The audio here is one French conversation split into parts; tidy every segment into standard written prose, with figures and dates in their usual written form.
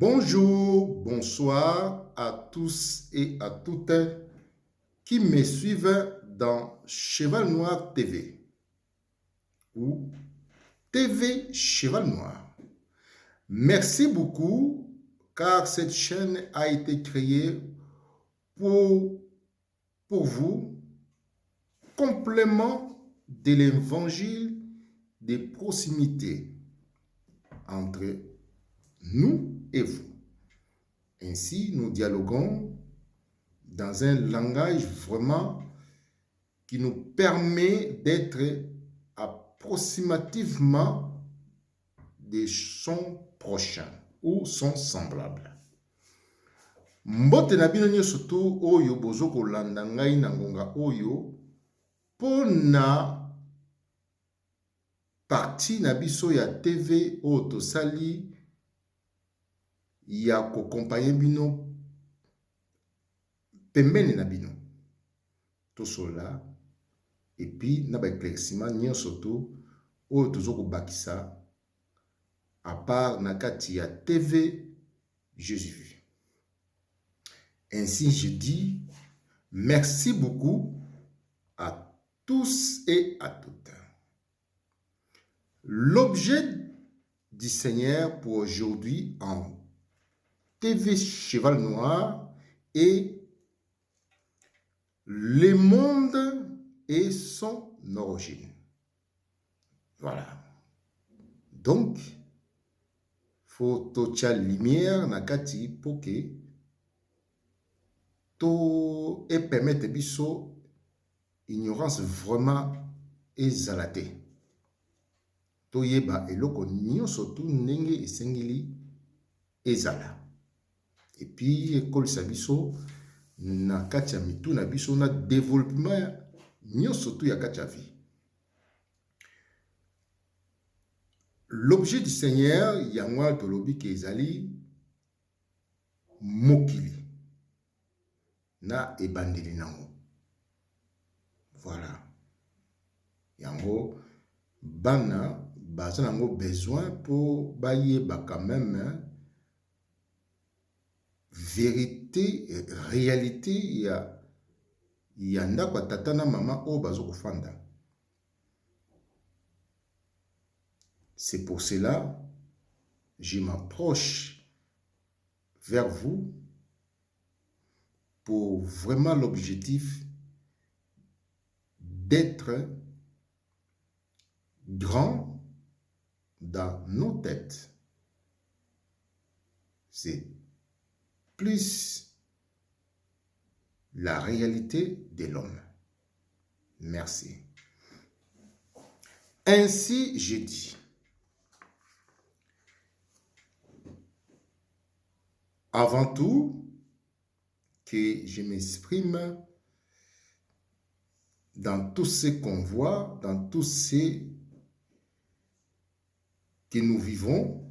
Bonjour, bonsoir à tous et à toutes qui me suivent dans Cheval Noir TV ou TV Cheval Noir. Merci beaucoup car cette chaîne a été créée pour vous, complément de l'évangile de proximité entre nous et vous. Ainsi, nous dialoguons dans un langage vraiment qui nous permet d'être approximativement de son prochain ou son semblable. Mbote na bino nyonso to oyo bozo kolanda ngai na ngonga oyo pona parti na biso ya TV oyo tosali ya kokompanye bino pembeni na bino tosola epi na ba éclaircissement nyonso to oyo tozo kobakisa à part na kati ya TV Jésus vu. Ainsi je dis merci beaucoup à tous et à toutes. L'objet du Seigneur pour aujourd'hui en TV Cheval Noir est le monde et son origine. Voilà. Donc, faut tocha lumière na kati poke to et permettre biso ignorance vraiment ezalate. To yeba eloko nyonso tu ndenge esengeli ezala. Et puis école sa biso na kati ya mitu na biso na développement nyonso tu ya kati ya vie. L'objet du Seigneur yangwa tolobi ke ezali mokili na ebandeli nango. Voilà. Yango bana baza nango besoin pour bayeba quand même vérité, réalité ya ndako tata na mama o bazo kofanda. C'est pour cela je m'approche vers vous pour vraiment l'objectif d'être grand dans nos têtes. C'est plus la réalité de l'homme. Merci. Ainsi, je dis, avant tout, que je m'exprime dans tout ce qu'on voit, dans tout ce que nous vivons,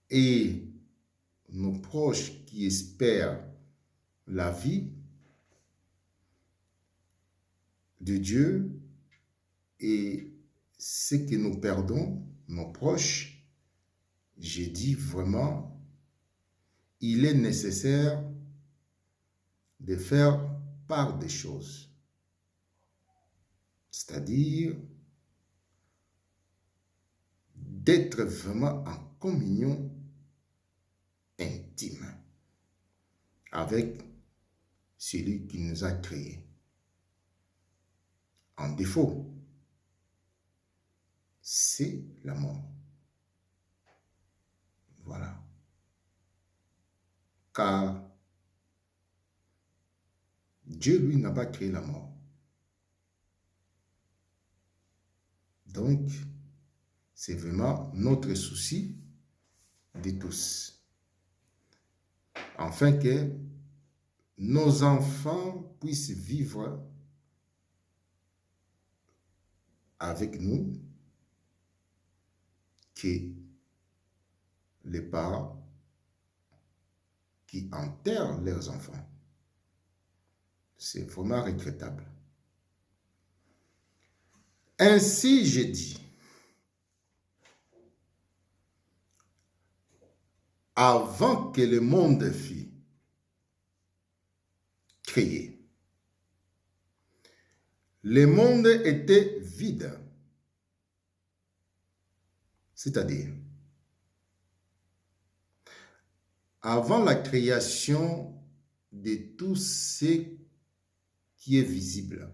et nos proches qui espèrent la vie de Dieu et ce que nous perdons, nos proches, j'ai dit vraiment, il est nécessaire de faire part des choses. C'est-à-dire d'être vraiment en communion intime avec celui qui nous a créés. En défaut, c'est la mort. Voilà. Car Dieu, lui, n'a pas créé la mort. Donc, c'est vraiment notre souci de tous. Afin que nos enfants puissent vivre avec nous, que les parents qui enterrent leurs enfants. C'est vraiment regrettable. Ainsi, je dis, avant que le monde fût créé, le monde était vide. C'est-à-dire, avant la création de tout ce qui est visible.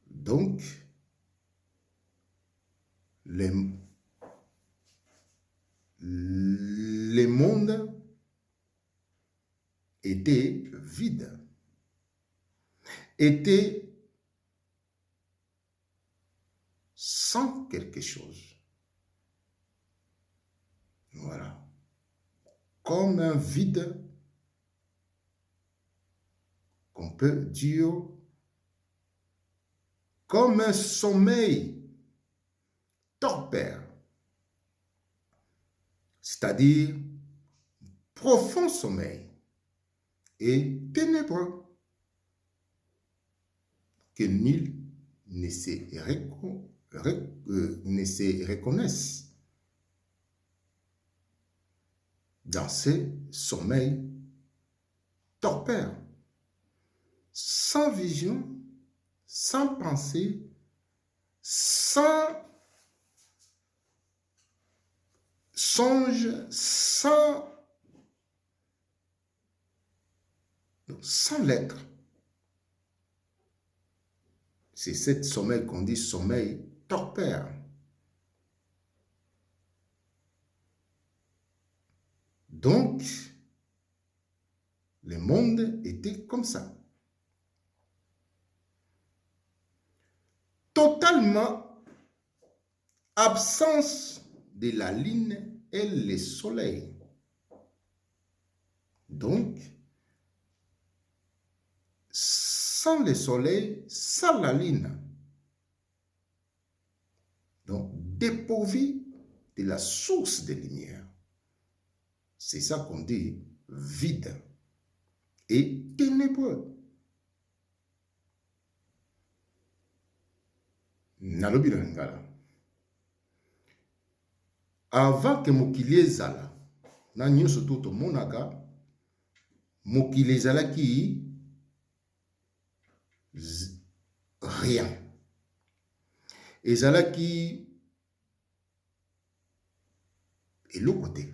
Donc, le monde était vide, était sans quelque chose. Voilà. Comme un vide qu'on peut dire, comme un sommeil torpère, c'est-à-dire profond sommeil et ténébreux, que nul ne se reconnaisse dans ce sommeil torpère, sans vision, sans pensée, sans songe, sans l'être. C'est ce sommeil qu'on dit sommeil torpère. Donc, le monde était comme ça. Totalement absence de la lune et le soleil. Donc, sans le soleil, sans la lune. Donc, dépourvu de la source de lumière. C'est ça qu'on dit vide et ténébreux. Nalobi na ngala. Avant que mokili ezala, na nyonso to tomonaka, mokili ezalaki rien. Ezalaki eloko te.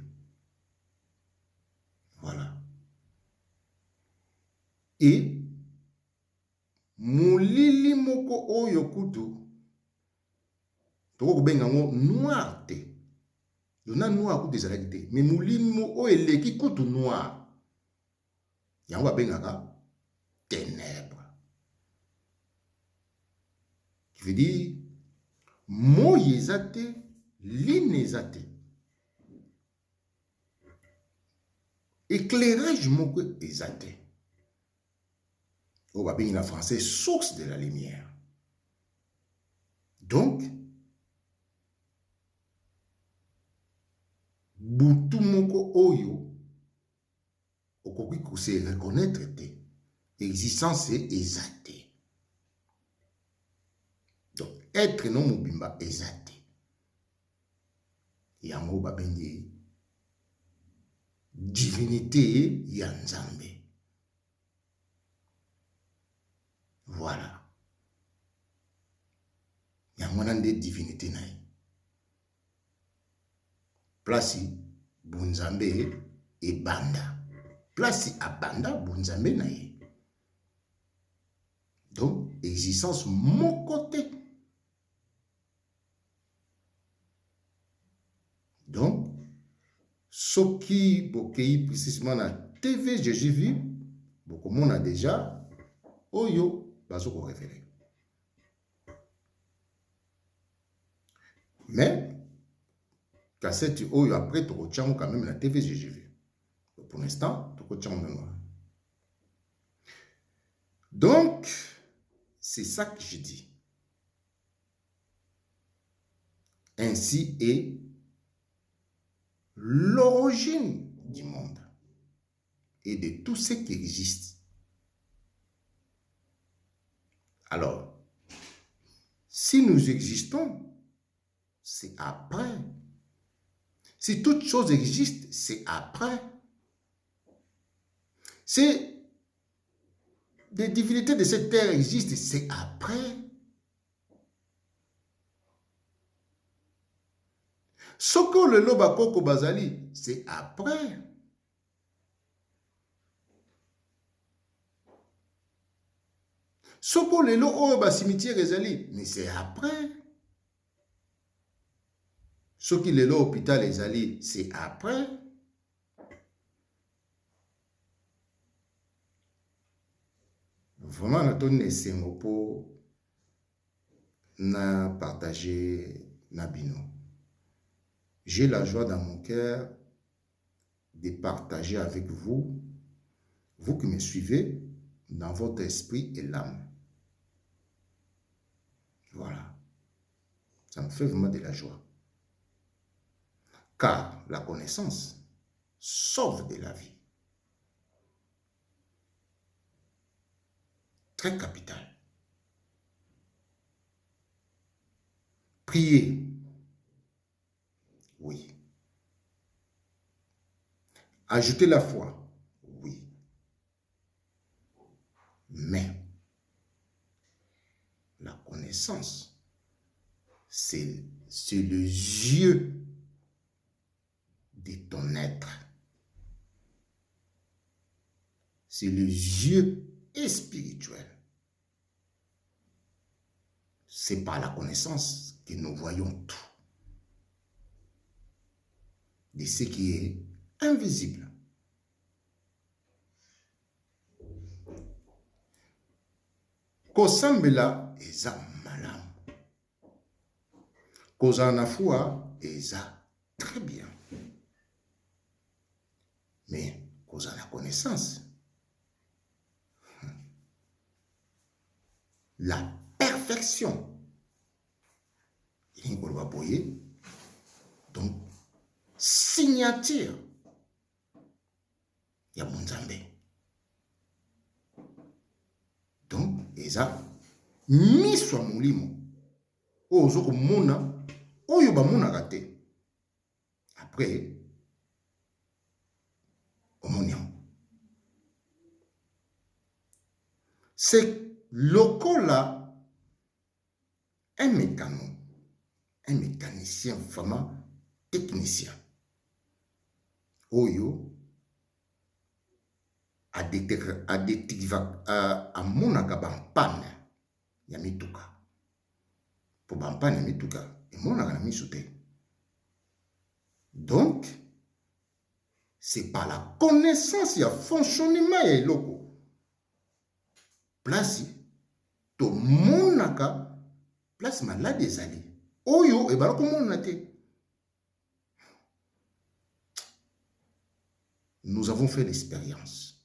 Voilà. Et molili moko oyo kutu toko benga ngo noir te. Yona noir kutu ezalaki te. Mais molili moko oyo eleki kutu noir. Yango bengaka ténèbres. Qui veut dire moi eza te, lune eza te. Éclairage moko eza te. On va bien en français source de la lumière. Donc, butu moko oyo okoki ko se reconnaître te. Existence eza te. Donc, être non mobimba eza te. Yango ba bengi divinité ya Nzambe. Voilà. Yango nande divinité na ye. Place bunzambe e banda. Place a banda bunzambe na ye. Donc, existence mon côté. Donc, ce qui bokei précisément na TV j'ai vu, beaucoup monde a déjà oyo bazoko référé. Mais cassette oyo après to tchango quand même la TV j'ai vu. Pour l'instant, to tchango mémoire. Donc, c'est ça que je dis. Ainsi est l'origine du monde et de tout ce qui existe. Alors, si nous existons, c'est après Si toute chose existe, c'est après. Si des divinités de cette terre existent, c'est après. Soko le loba koko bazali, c'est après. Soko le lo oyo ba cimetière ezali, mais c'est après. Soki le lo hôpital ezali, c'est après. Vraiment, natoni esengo po na partager na bino. J'ai la joie dans mon cœur de partager avec vous, vous qui me suivez, dans votre esprit et l'âme. Voilà. Ça me fait vraiment de la joie. Car la connaissance sauve de la vie. Très capital. Prier. Oui. Ajouter la foi. Oui. Mais la connaissance, c'est le yeux de ton être. C'est le yeux spirituel. C'est par la connaissance que nous voyons tout. De ce qui est invisible. Kosambela eza malamu. Kozala na foi eza très bien. Mais kozala na connaissance. La perfection. Donc, signature. Ya Munzambe. Donc, eza miswa mulimo. Ozo komona oyo ba monaka te. Après, omoniam. C'est lokola un mécanicien vraiment technicien. Oyo amonaka bampane ya mituka. Po bampane ya mituka emonaka na miso te. Donc, c'est par la connaissance ya fonctionnement ya eloko. Place to monaka place malade ezali. Oyo ebala komona te. Nous avons fait l'expérience.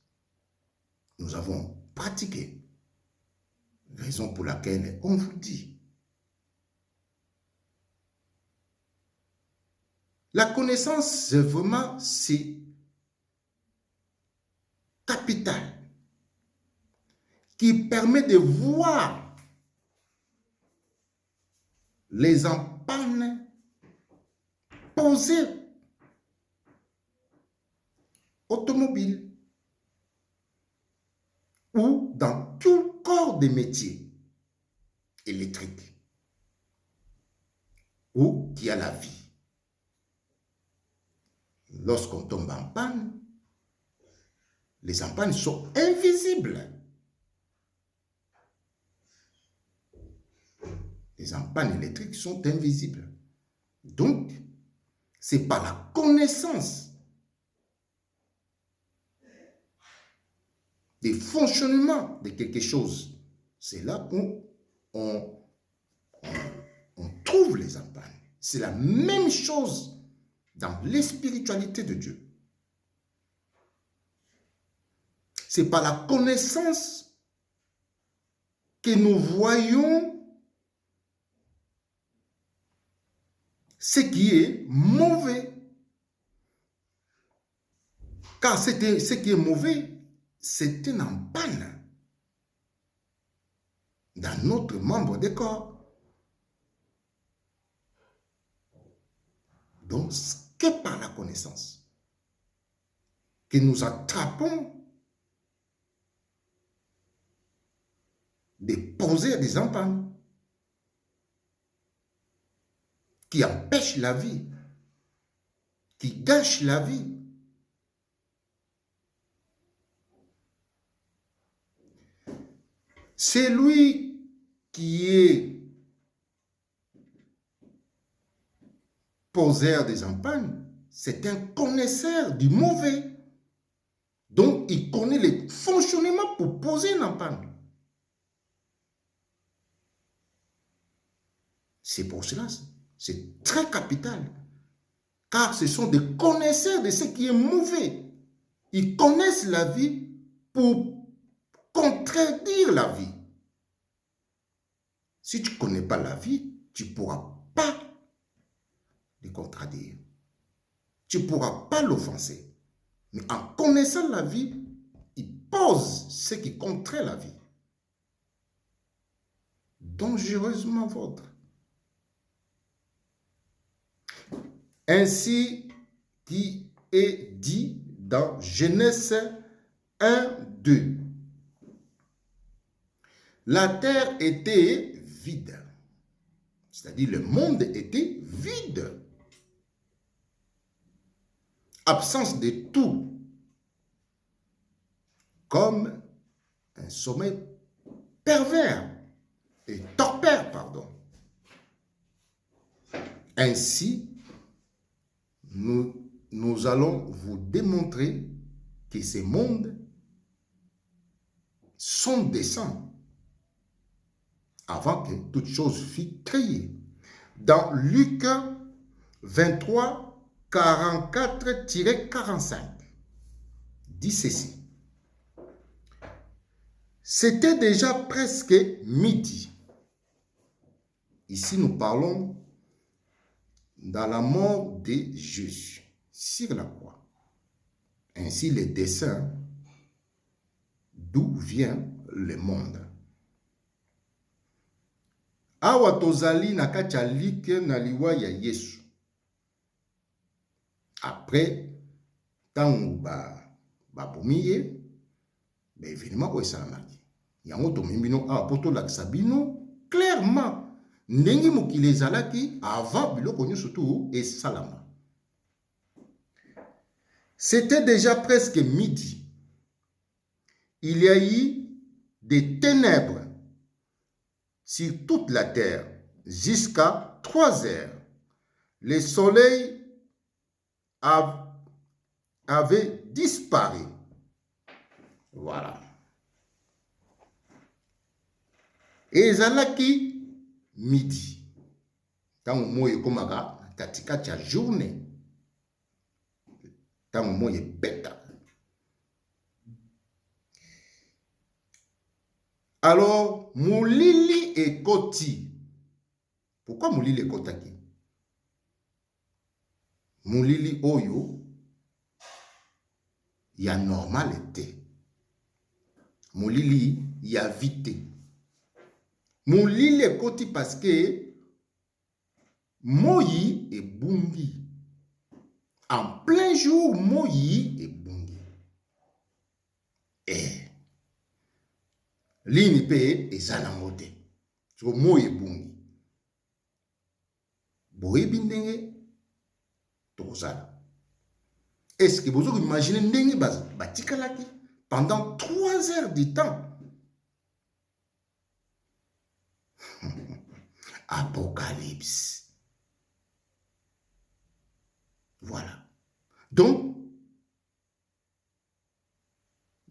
Nous avons pratiqué. Raison pour laquelle on vous dit. La connaissance, c'est vraiment, c'est capital. Qui permet de voir les empannes posées automobiles ou dans tout corps de métier électrique ou qui a la vie. Lorsqu'on tombe en panne, les empannes sont invisibles. Les empannes électriques sont invisibles. Donc, c'est par la connaissance des fonctionnements de quelque chose. C'est là où on trouve les empannes. C'est la même chose dans les spiritualités de Dieu. C'est par la connaissance que nous voyons ce qui est mauvais. Car ce qui est mauvais, c'est une empanne dans notre membre de corps. Donc, que par la connaissance que nous attrapons des poseurs des empagnes qui empêchent la vie, qui gâchent la vie. C'est lui qui est poseur des empagnes, c'est un connaisseur du mauvais. Donc, il connaît les fonctionnements pour poser une empanne. C'est pour cela, c'est très capital. Car ce sont des connaisseurs de ce qui est mauvais. Ils connaissent la vie pour contredire la vie. Si tu ne connais pas la vie, tu ne pourras pas le contredire. Tu ne pourras pas l'offenser. Mais en connaissant la vie, il pose ce qui contraint la vie. Dangereusement vôtre. Ainsi qui est dit dans Genèse 1, 2. La terre était vide. C'est-à-dire le monde était vide. Absence de tout. Comme un sommeil pervers et torpeur, pardon. Ainsi, nous allons vous démontrer que ces mondes sont descendus avant que toute chose fût créée. Dans Luc 23, 44-45, dit ceci. C'était déjà presque midi. Ici, nous parlons dans la mort de Jésus sur la croix. Ainsi, le dessein d'où vient le monde. Awa tozali na kati ya like na liwa ya Yesu. Après, tango babomi ye, événement ko esalamaki. Yango tomembino awa po tolakisa bino clairement ndenge mokili ezalaki avant biloko nyonso tu esalama. C'était déjà presque midi. Il y a eu des ténèbres sur toute la terre jusqu'à 3 heures. Le soleil avait disparu. Voilà. Et ezalaki midi. Tango moye komaka katikati ya journée. Tango moye beta. Alors, Moulili et Koti. Pourquoi Moulili et Kotaki? Moulili Oyo, il y a normal été. Moulili, il y a vite. Moulili et Koti parce que Moyi et Bungi. En plein jour, Moyi et Bungi. Et Lini pe ezana mote. So moye bungi. Boye bindenge tozala. Est-ce que vous imaginez ndenge batikalaki pendant 3 heures de temps? Apocalypse. Voilà. Donc,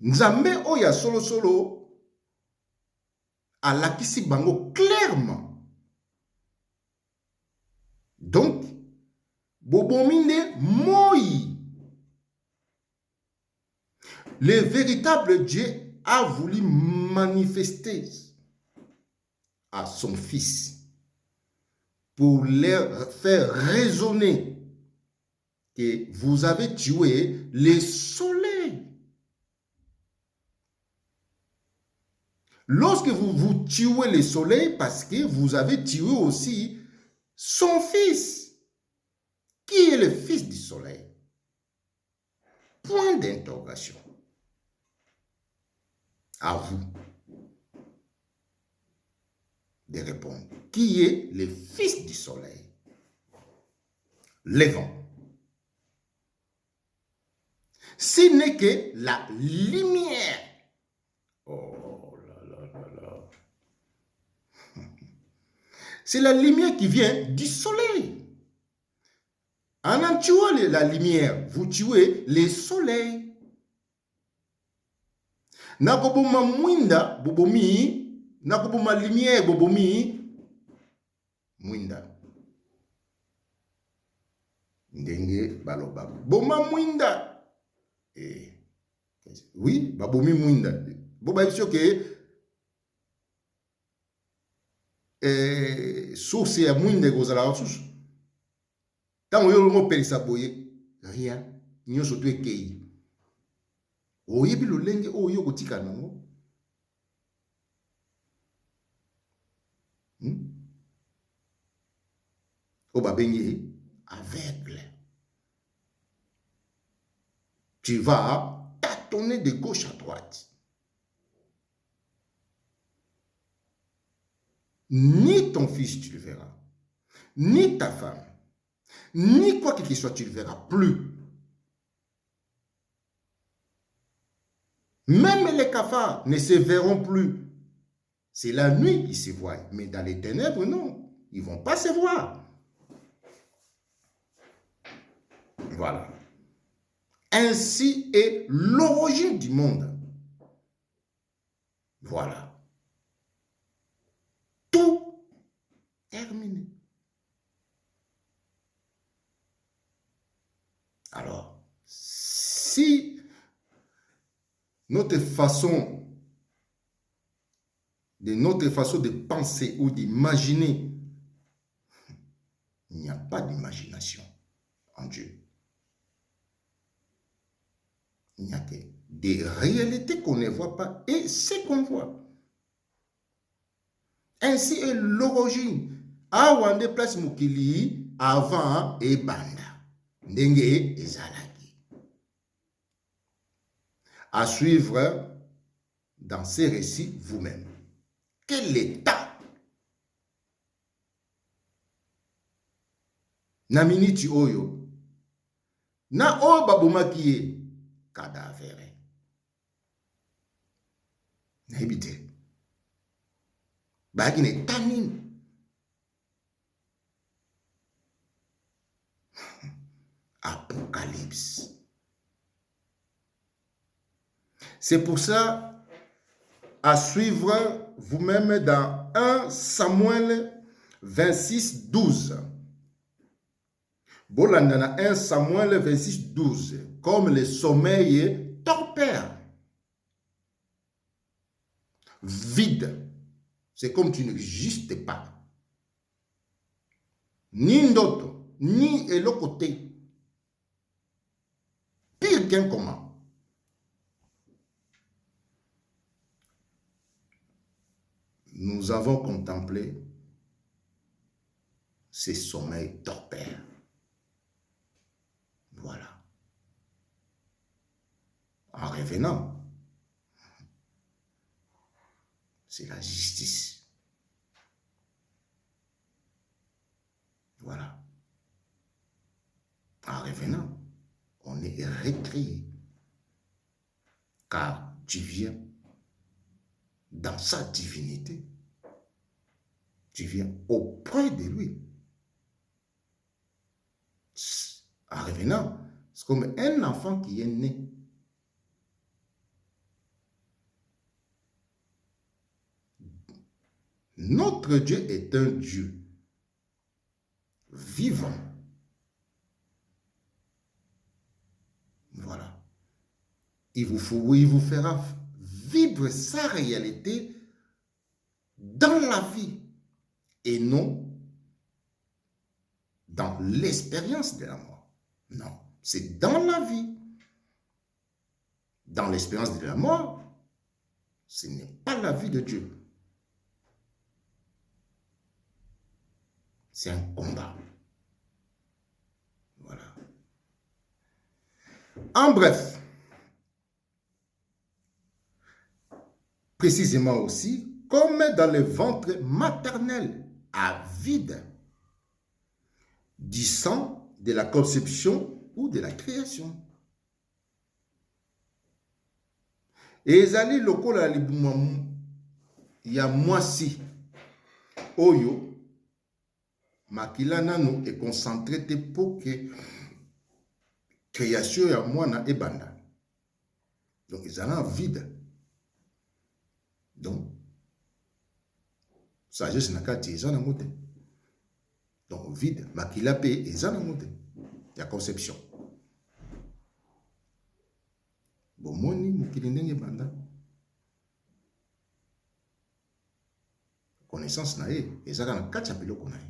Nzambe oya solo à l'akisi bango clairement. Donc, Bobomine Moï, le véritable Dieu a voulu manifester à son fils pour leur faire raisonner que vous avez tué le soleil. Lorsque vous tuez le soleil, parce que vous avez tué aussi son fils, Qui est le fils du soleil? Point d'interrogation. À vous de répondre. Qui est le fils du soleil? Levant. Ce n'est que la lumière. Oh là là là là. C'est la lumière qui vient du soleil. En tuant la lumière, vous tuez le soleil. Nakoboma mwinda bobomi, nakoboma lumière bobomi mwinda. Ndenge baloba. Boma mwinda. Oui, babomi mwinda. Boba biso ke source ya mwinda kozala susu. Tango yo longo pelisa boye, rien. Nyonso to ekei. Oyebi lolenge oyo kotika nango. Oba bengi aveugle. Tu vas tâtonner de gauche à droite. Ni ton fils tu le verras, ni ta femme, ni quoi qu'il soit tu le verras plus. Même les cafards ne se verront plus. C'est la nuit qu'ils se voient, mais dans les ténèbres, non, ils ne vont pas se voir. Voilà. Ainsi est l'origine du monde. Voilà. Tout terminé. Alors, si notre façon de penser ou d'imaginer, il n'y a pas d'imagination en Dieu. Il n'y a que des réalités qu'on ne voit pas et ce qu'on voit. Ainsi est l'origine. Awande place mukili avant et banda. Ndenge ezalaki. À suivre dans ces récits vous-même. Quel état na miniti oyo na o babomaki ye cadavere na ebite baki ne tanine Apocalypse. C'est pour ça, à suivre vous-même dans 1 Samuel 26, 12. Bolandana 1 Samuel 26, 12. Comme le sommeil torpère. Vide. C'est comme tu n'existes pas. Ni ndoto, ni elokote. Pire qu'un comment. Nous avons contemplé ces sommeils torpères. Voilà. En revenant, c'est la justice. Voilà. En revenant, on est récréé. Car tu viens dans sa divinité. Tu viens auprès de lui. En revenant, c'est comme un enfant qui est né. Notre Dieu est un Dieu vivant. Voilà. Il vous fera vivre sa réalité dans la vie et non dans l'expérience de la mort. Non, c'est dans la vie. Dans l'expérience de la mort, ce n'est pas la vie de Dieu. C'est un combat. En bref, précisément aussi, comme dans le ventre maternel, avide du sang de la conception ou de la création. Et ezali lokola libuma ya mwasi oyo makila nano est concentré te pour que création ya mwana ebanda. Donc ezala vide. Donc sagesse na kati eza na mote. Donc vide makila pe eza na mote ya conception. Bomoni mokili ndenge banda. Connaissance na ye ezaka na kati ya biloko na ye.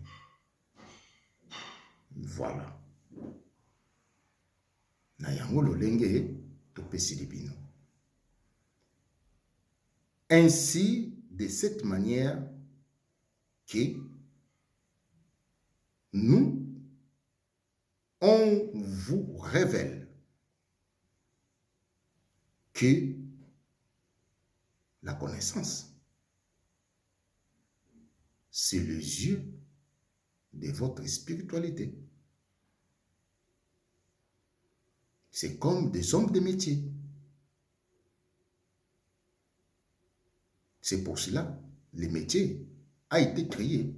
Voilà. Na yango lolenge topesi libino. Ainsi, de cette manière que nous, on vous révèle que la connaissance, c'est les yeux de votre spiritualité. C'est comme des hommes de métier. C'est pour cela que le métier a été créé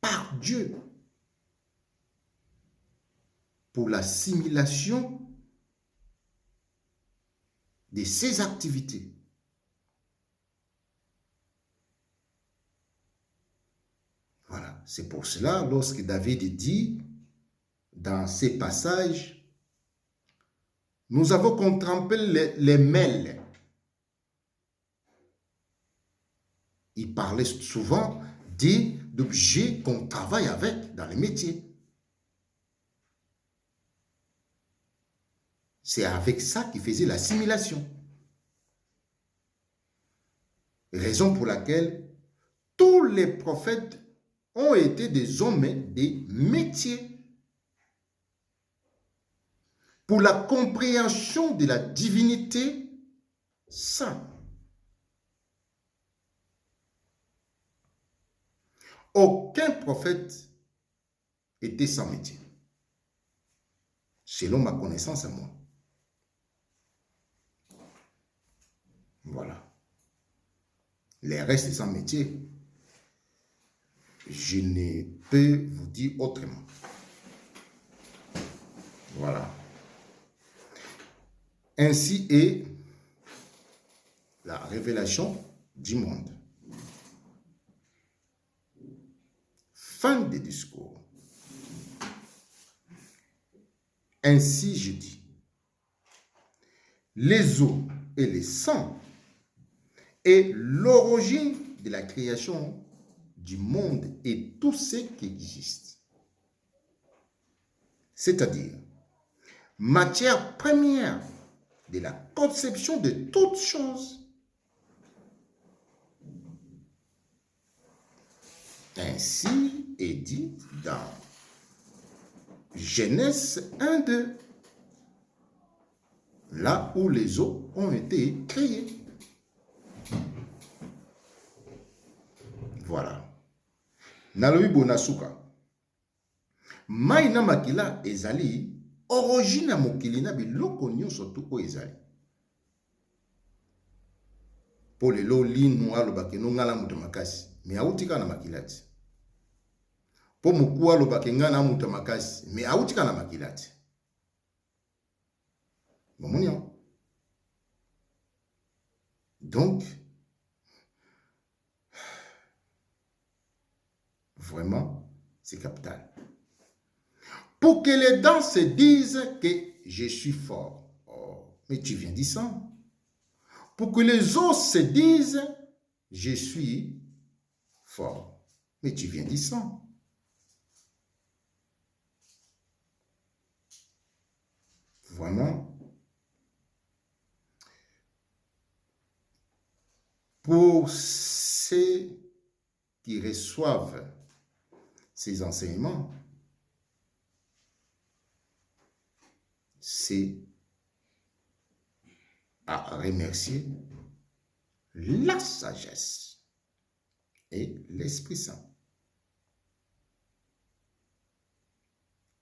par Dieu pour l'assimilation de ses activités. Voilà, c'est pour cela, lorsque David dit dans ces passages, nous avons contemplé les mêles. Il parlait souvent d'objets qu'on travaille avec dans les métiers. C'est avec ça qu'il faisait l'assimilation. Raison pour laquelle tous les prophètes ont été des hommes des métiers. Pour la compréhension de la divinité sainte. Aucun prophète était sans métier, selon ma connaissance à moi. Voilà. Les restes sans métier, je ne peux vous dire autrement. Voilà. Ainsi est la révélation du monde. Fin des discours. Ainsi je dis, les eaux et les sangs est l'origine de la création du monde et tout ce qui existe. C'est-à-dire, matière première de la conception de toutes choses. Ainsi est dit dans Genèse 1-2, là où les eaux ont été créées. Voilà. Nalobi bonasuka. Mai na makila ezali origine ya mokili na biloko nyonso tu oyo ezali. Po lelo lino alobake no ngala mutu makasi, me autika na makila ti. Po moku alobake ngana mutu makasi, me autika na makila ti. Bomoni hein? Donc, vraiment, c'est capital. Pour que les dents se disent que je suis fort. Oh, mais tu viens du sang. Pour que les os se disent je suis fort. Mais tu viens du sang. Vraiment. Pour ceux qui reçoivent ces enseignements, c'est remercier la sagesse et l'Esprit Saint.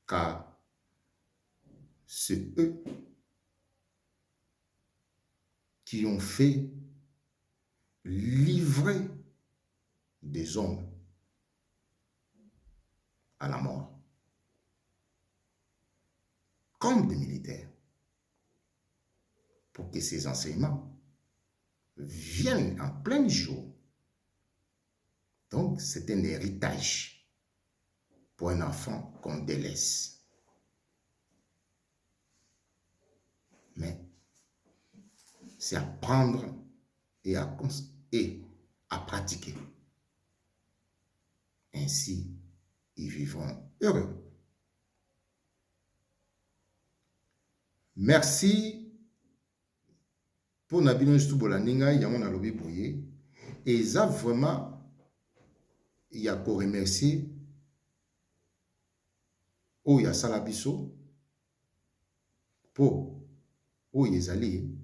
Car c'est eux qui ont fait livrer des hommes à la mort, comme des militaires, pour que ces enseignements viennent en plein jour. Donc, c'est un héritage pour un enfant qu'on délaisse. Mais c'est à prendre et à pratiquer. Ainsi, ils vivront heureux. Merci pour Nabino Stubola Ninga, Yamon Alobi Boye. Et ça, vraiment, il y a qu'à remercier Oya Salabiso pour Oyezali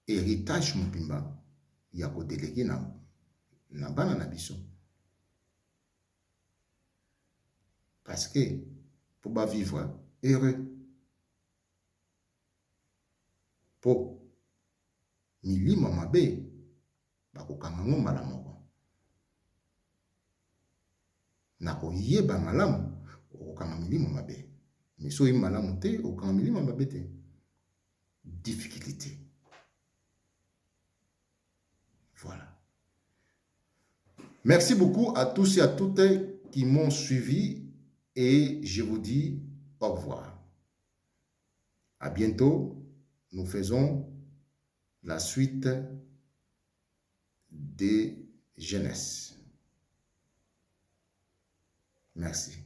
héritage Mupimba, il y a qu'à déléguer na bana nabiso. Parce que pour pas vivre heureux, pour milima mabe, bakokanga ngo malamu. Nako yeba malamu, okokanga milima mabe. Mais so yeba malamu te, okokanga milima mabe te. Difficulté. Voilà. Merci beaucoup à tous et à toutes qui m'ont suivi et je vous dis au revoir. À bientôt. Nous faisons la suite des jeunesses. Merci.